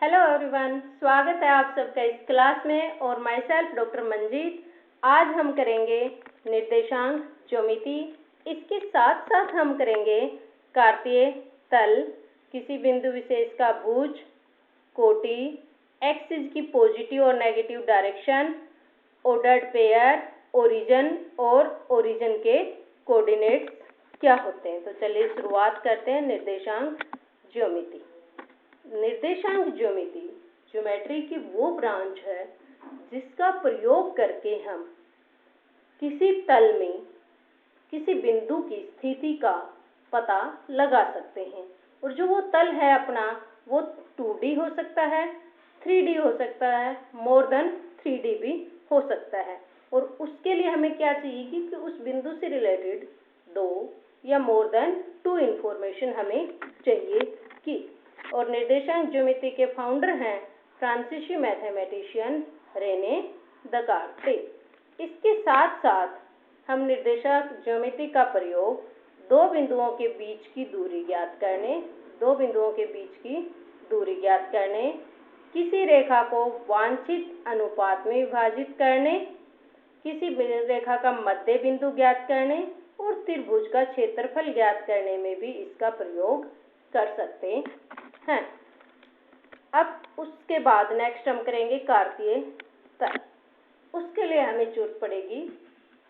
Hello everyone, स्वागत है आप सबका इस क्लास में और माई सेल्फ डॉक्टर मंजीत। आज हम करेंगे निर्देशांक ज्योमिति। इसके साथ साथ हम करेंगे कार्तीय तल, किसी बिंदु विशेष का भुज, कोटि, एक्सिस की पॉजिटिव और negative direction, ordered pair, origin और ओरिजिन के कोऑर्डिनेट्स क्या होते हैं। तो चलिए शुरुआत करते हैं निर्देशांक ज्योमिति। निर्देशांक ज्योमिति ज्योमेट्री की वो ब्रांच है जिसका प्रयोग करके हम किसी तल में किसी बिंदु की स्थिति का पता लगा सकते हैं। और जो वो तल है अपना, वो 2D हो सकता है, 3D हो सकता है, मोर देन 3D भी हो सकता है। और उसके लिए हमें क्या चाहिए कि उस बिंदु से रिलेटेड 2 या मोर देन 2 इंफॉर्मेशन हमें चाहिए कि। और निर्देशांक ज्योमिति के फाउंडर हैं फ्रांसीसी मैथमेटिशियन रेने दकार्ते। इसके साथ साथ हम निर्देशांक ज्योमिति का प्रयोग दो बिंदुओं के बीच की दूरी ज्ञात करने, किसी रेखा को वांछित अनुपात में विभाजित करने, किसी रेखा का मध्य बिंदु ज्ञात करने और त्रिभुज का क्षेत्रफल ज्ञात करने में भी इसका प्रयोग कर सकते हैं। अब उसके बाद नेक्स्ट हम करेंगे कार्तीय तल। उसके लिए हमें जरूरत पड़ेगी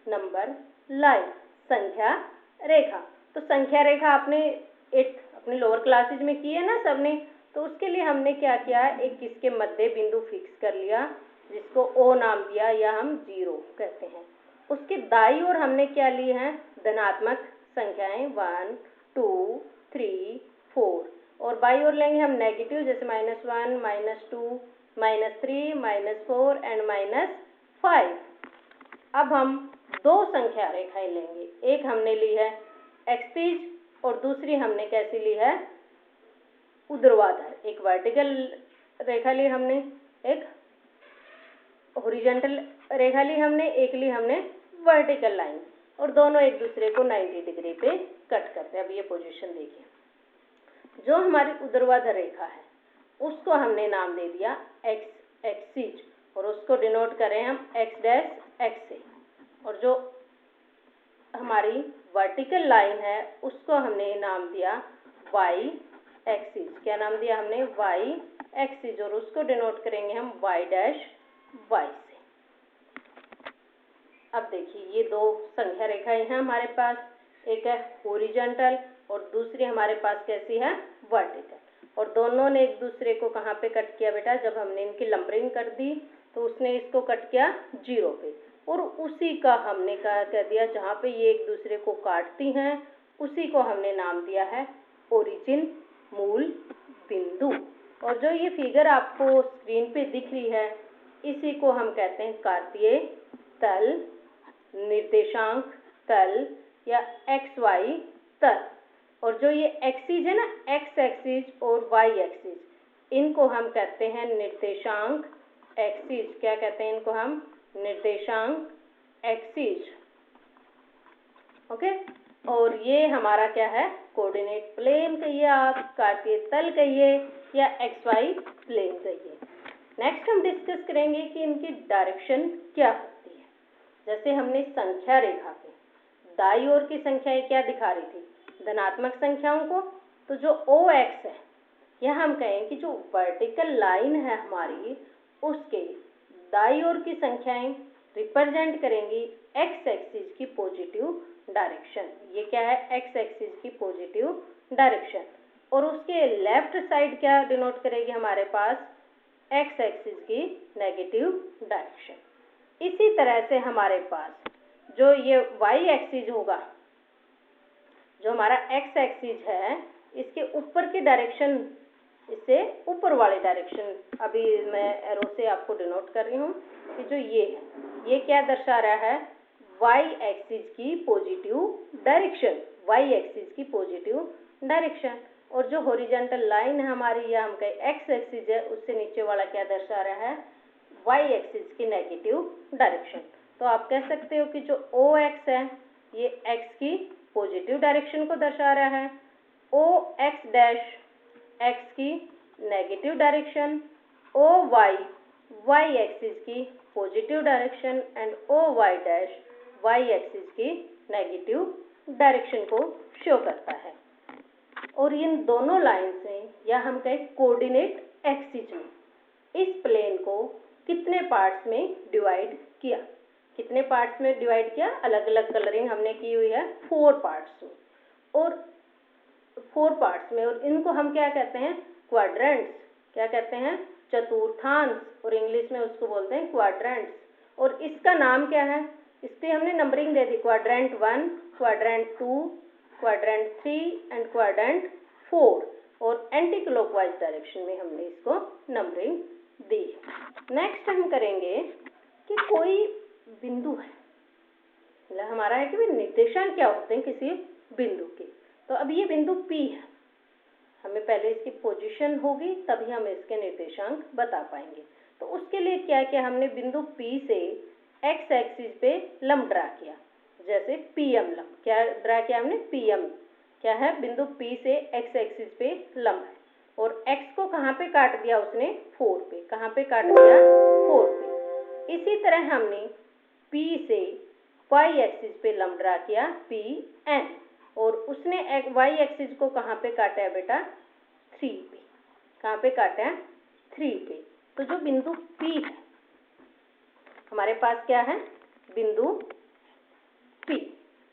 नंबर लाइन, संख्या रेखा। तो संख्या रेखा आपने अपने लोअर क्लासेज में की है ना सबने। तो उसके लिए हमने क्या किया, एक किसके मध्य बिंदु फिक्स कर लिया जिसको O नाम दिया या हम 0 कहते हैं। उसके दाईं ओर हमने क्या ली है, धनात्मक संख्याएं 1 2 3 4 और बाईं ओर लेंगे हम नेगेटिव, जैसे -1 -2 -3 -4 एंड -5। अब हम दो संख्या रेखाएं लेंगे, एक हमने ली है एक्सिस और दूसरी हमने कैसी ली है, ऊर्ध्वाधर। एक वर्टिकल रेखा ली हमने, एक हॉरिजॉन्टल रेखा ली हमने, एक ली हमने वर्टिकल लाइन, और दोनों एक दूसरे को 90 डिग्री पे कट करते हैं। अब ये पोजीशन देखिए, जो हमारी ऊर्ध्वाधर रेखा है उसको हमने नाम दे दिया एक्स एक्सिस और उसको डिनोट करें हम x डैश x से। और जो हमारी वर्टिकल लाइन है उसको हमने नाम दिया y एक्सिस। क्या नाम दिया हमने, y एक्सिस, और उसको डिनोट करेंगे हम y डैश y से। अब देखिए ये दो संख्या रेखाएं हैं हमारे पास, एक है हॉरिजॉन्टल और दूसरी हमारे पास कैसी है, वर्टिकल। और दोनों ने एक दूसरे को कहाँ पे कट किया बेटा, जब हमने इनकी लंबरिंग कर दी तो उसने इसको कट किया 0 पे, और उसी का हमने कह दिया जहाँ पे ये एक दूसरे को काटती हैं उसी को हमने नाम दिया है ओरिजिन, मूल बिंदु। और जो ये फिगर आपको स्क्रीन पे दिख रही है इसी को हम कहते हैं कार्तीय तल, निर्देशांक तल या XY तल। और जो ये एक्सिस है ना, X एक्सिस और Y एक्सिस, इनको हम कहते हैं निर्देशांक एक्सिस। क्या कहते हैं इनको हम, निर्देशांक एक्सिस। ओके, और ये हमारा क्या है, कोऑर्डिनेट प्लेन कहिए आप, कार्तीय तल कहिए या XY प्लेन कहिए। नेक्स्ट हम डिस्कस करेंगे कि इनकी डायरेक्शन क्या होती है। जैसे हमने संख्या रेखा के दाईं ओर की संख्याएं क्या दिखा रही थी, धनात्मक संख्याओं को। तो जो OX है, यह हम कहें कि जो वर्टिकल लाइन है हमारी उसके दाईं ओर की संख्याएं रिप्रेजेंट करेंगी X एक्सिस की पॉजिटिव डायरेक्शन। ये क्या है, X एक्सिस की पॉजिटिव डायरेक्शन। और उसके लेफ्ट साइड क्या डिनोट करेगी हमारे पास, X एक्सिस की नेगेटिव डायरेक्शन। इसी तरह से हमारे पास जो ये Y एक्सिस होगा, जो हमारा X एक्सिस है, इसके ऊपर की डायरेक्शन, इससे ऊपर वाले डायरेक्शन, अभी मैं एरो से आपको डिनोट कर रही हूँ कि जो ये है, ये क्या दर्शा रहा है, Y एक्सिस की पॉजिटिव डायरेक्शन, Y एक्सिस की पॉजिटिव डायरेक्शन। और जो हॉरिजॉन्टल लाइन है हमारी, या हम कहें X एक्सिस है, उससे नीचे वाला क्या दर्शा रहा है, Y एक्सिस की नेगेटिव डायरेक्शन। तो आप कह सकते हो कि जो OX है ये X की पॉजिटिव डायरेक्शन को दर्शा रहा है, OX डैश X की negative direction, O Y Y axis की positive direction and O Y dash Y axis की नेगेटिव डायरेक्शन को शो करता है। और इन दोनों लाइन्स में या हम कहें कोऑर्डिनेट एक्सिस में इस प्लेन को कितने पार्ट्स में डिवाइड किया, कितने पार्ट्स में डिवाइड किया, अलग अलग कलरिंग हमने की हुई है 4 पार्ट्स में, और 4 पार्ट्स में, और इनको हम क्या कहते हैं, क्वाड्रेंट्स, क्या कहते हैं, चतुर्थांश, और इंग्लिश में उसको बोलते हैं क्वाड्रेंट्स। और इसका नाम क्या है, इसकी हमने numbering they the, quadrant 1, quadrant 2, quadrant 3 and quadrant 4, और एंटी क्लॉकवाइज डायरेक्शन में हमने इसको नंबरिंग दी। नेक्स्ट हम करेंगे कि कोई बिंदु है, मतलब हमारा है कि भाई निर्देशांक क्या होते हैं किसी बिंदु के। तो अब ये बिंदु P है, हमें पहले इसकी पोजीशन होगी तभी हम इसके निर्देशांक बता पाएंगे। तो उसके लिए क्या किया हमने, बिंदु P से x एक्सिस पे लंब ड्रा किया, जैसे PM लंब, क्या ड्रा किया हमने, PM क्या है, बिंदु P से x एक्सिस पे लंब है, और x को कहाँ पे काट दिया उसने, 4 पे, कहाँ पे काट दिया, 4 पे। इसी तरह हमने P से y एक्सिस पे लंब ड्रा किया, PN, और उसने y एक्सिस को कहाँ पे काटा है बेटा, 3 पे, कहाँ पे काटा है, 3 पे। तो जो बिंदु P है हमारे पास क्या है, बिंदु P,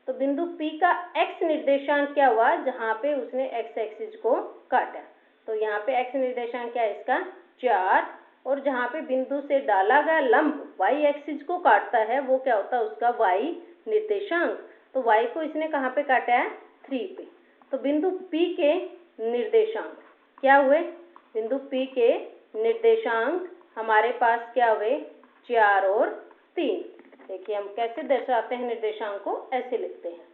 तो बिंदु P का x निर्देशांक क्या हुआ, जहाँ पे उसने x एक्सिस को काटा, तो यहाँ पे x निर्देशांक क्या है इसका, 4, और जहाँ पे बिंदु से डाला गया लंब y एक्सिस को काटता है वो क्या होता है उसका y निर्देशांक, तो y को इसने कहाँ पे काटा है, 3 पे। तो बिंदु P के निर्देशांक क्या हुए, बिंदु P के निर्देशांक हमारे पास क्या हुए, 4 और 3। देखिए हम कैसे दर्शाते हैं निर्देशांक को, ऐसे लिखते हैं,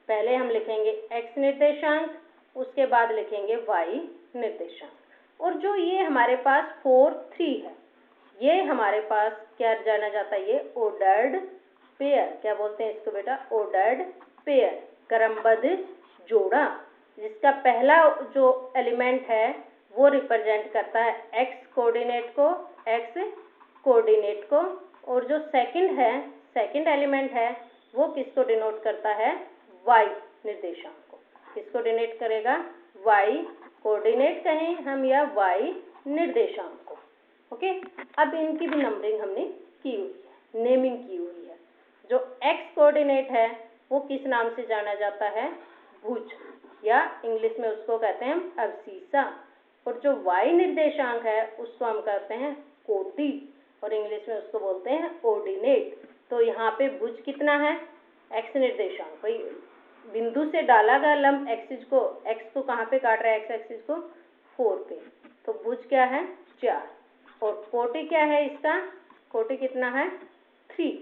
पहले हम लिखेंगे x निर्देशांक, उसके बाद लिखेंगे y निर्देशांक, और जो ये हमारे पास 4, 3 है, ये हमारे पास क्या जाना जाता है, ये ऑर्डर्ड पेयर, क्या बोलते हैं इसको बेटा, ऑर्डर्ड पेयर, क्रमबद्ध जोड़ा, जिसका पहला जो एलिमेंट है वो रिप्रेजेंट करता है x कोऑर्डिनेट को, x कोऑर्डिनेट को, और जो सेकंड एलिमेंट है वो किसको डिनोट करता है, y निर्देशांक को, किसको डिनोट करेगा, y कोऑर्डिनेट कहें हम या y निर्देशांक को। ओके, अब इनकी भी नंबरिंग हमने की हुई है, नेमिंग की हुई है। जो x कोऑर्डिनेट है वो किस नाम से जाना जाता है, भुज, या इंग्लिश में उसको कहते हैं अब्सीसा, और जो y निर्देशांक है उसको हम कहते हैं कोटि, और इंग्लिश में उसको बोलते हैं ऑर्डिनेट। तो यहाँ पे भुज कितना है, x निर्देशांक, भाई बिंदु से डाला गया लंब एक्सिस को, x को कहाँ पे काट रहा है, x एक्सिस को 4 पे, तो भुज क्या है, 4, और कोटि क्या है इसका, कोटि कितना है, 3।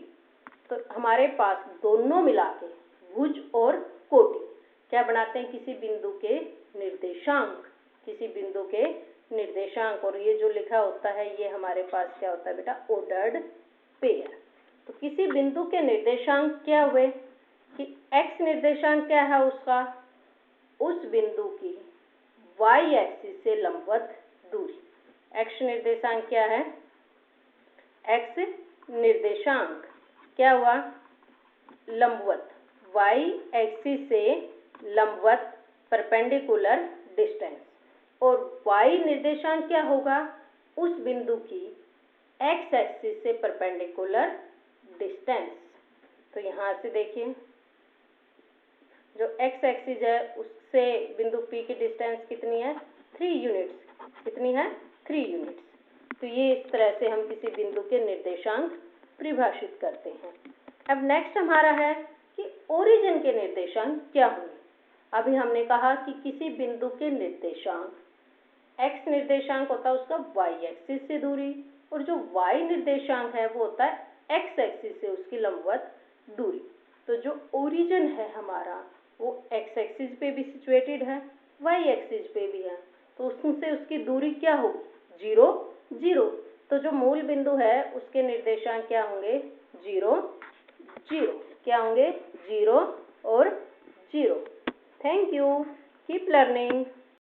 तो हमारे पास दोनों मिला के भुज और कोटि क्या बनाते हैं, किसी बिंदु के निर्देशांक, किसी बिंदु के निर्देशांक, और ये जो लिखा होता है ये हमारे पास क्या होता है बेटा, ऑर्डर्ड पेयर। तो किसी बिंदु के निर्देशांक क्या हुए, कि x निर्देशांक क्या है उसका, उस बिंदु की y एक्सिस से लंबवत दूरी, x निर्देशांक क्या है, x निर्देशांक क्या हुआ, लंबवत, y एक्सिस से लंबवत परपेंडिकुलर डिस्टेंस, और y निर्देशांक क्या होगा, उस बिंदु की x एक्सिस से परपेंडिकुलर डिस्टेंस। तो यहाँ से देखिए जो x एक्सिस है उससे बिंदु P की डिस्टेंस कितनी है, 3 यूनिट्स, कितनी है, 3 यूनिट्स। तो ये इस तरह से हम किसी बिंदु के निर्देशांक परिभाषित करते हैं। अब नेक्स्ट हमारा है कि ओरिजिन के निर्देशांक क्या होंगे। अभी हमने कहा कि किसी बिंदु के निर्देशांक, x निर्देशांक होता है उसका y एक्सिस से दूरी, और जो y निर्देशांक है वो होता है x एक्सिस से उसकी लंबवत दूरी। तो जो ओरिजिन है हमारा वो x एक्सिस पे भी सिचुएटेड है, y एक्सिस पे भी है, तो उससे उसकी दूरी क्या होगी, 0, 0। तो जो मूल बिंदु है उसके निर्देशांक क्या होंगे, 0, 0, क्या होंगे, 0 और 0। Thank you, keep learning.